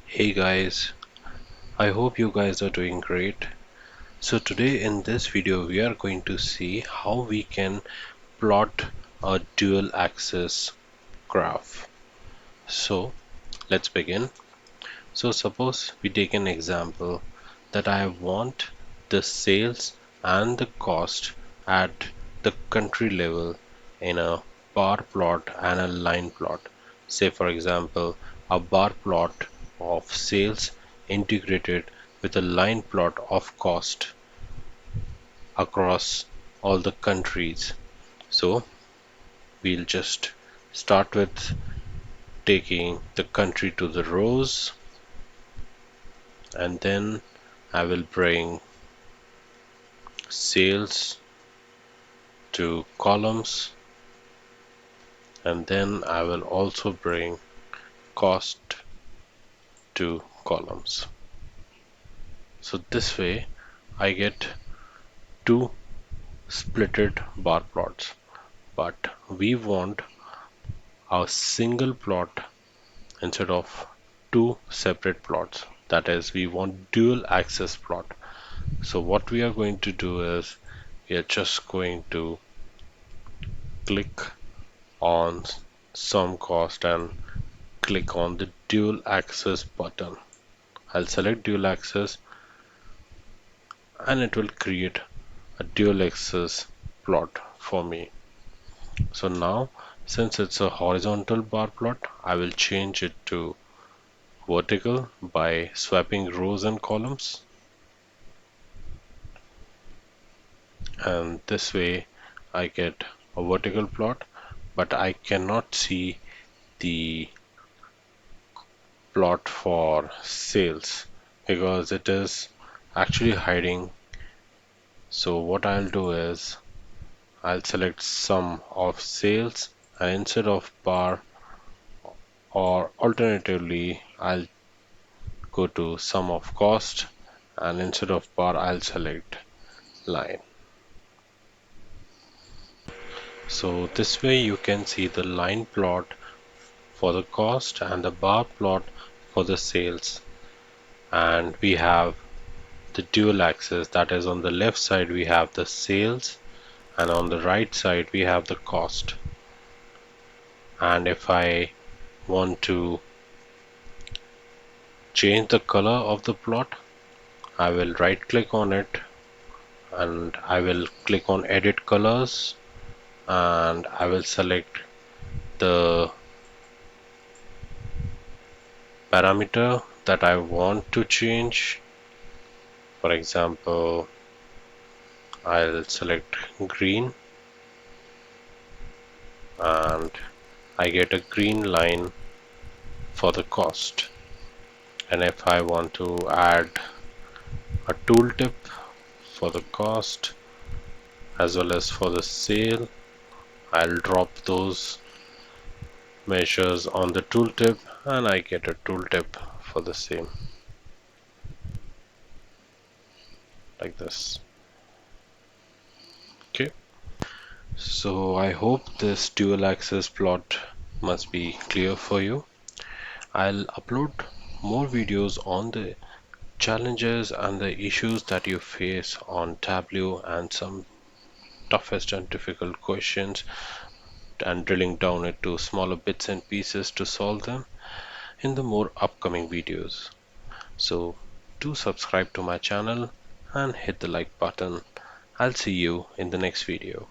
Hey guys, I hope you guys are doing great. So today in this video we are going to see how we can plot a dual axis graph. So let's begin. So suppose we take an example that I want the sales and the cost at the country level in a bar plot and a line plot. Say for example a bar plot of sales integrated with a line plot of cost across all the countries. So we'll just start with taking the country to the rows, and then I will bring sales to columns, and then I will also bring cost to columns. So this way I get two splitted bar plots, but we want a single plot instead of two separate plots. That is, we want dual axis plot. So what we are going to do is we are just going to click on sum cost and click on the dual axis button. I'll select dual axis and it will create a dual axis plot for me. So now since it's a horizontal bar plot, I will change it to vertical by swapping rows and columns, and this way I get a vertical plot, but I cannot see the plot for sales because it is actually hiding. So what I'll do is I'll select sum of sales, and instead of bar, or alternatively I'll go to sum of cost, and instead of bar I'll select line. So this way you can see the line plot for the cost and the bar plot for the sales, and we have the dual axis, that is, on the left side we have the sales and on the right side we have the cost. And if I want to change the color of the plot, I will right click on it and I will click on edit colors, and I will select the parameter that I want to change. For example, I'll select green and I get a green line for the cost. And if I want to add a tooltip for the cost as well as for the sale, I'll drop those measures on the tooltip and I get a tooltip for the same, like this. Okay, so I hope this dual axis plot must be clear for you. I'll upload more videos on the challenges and the issues that you face on Tableau and some toughest and difficult questions, and drilling down into smaller bits and pieces to solve them in the more upcoming videos. So do subscribe to my channel and hit the like button. I'll see you in the next video.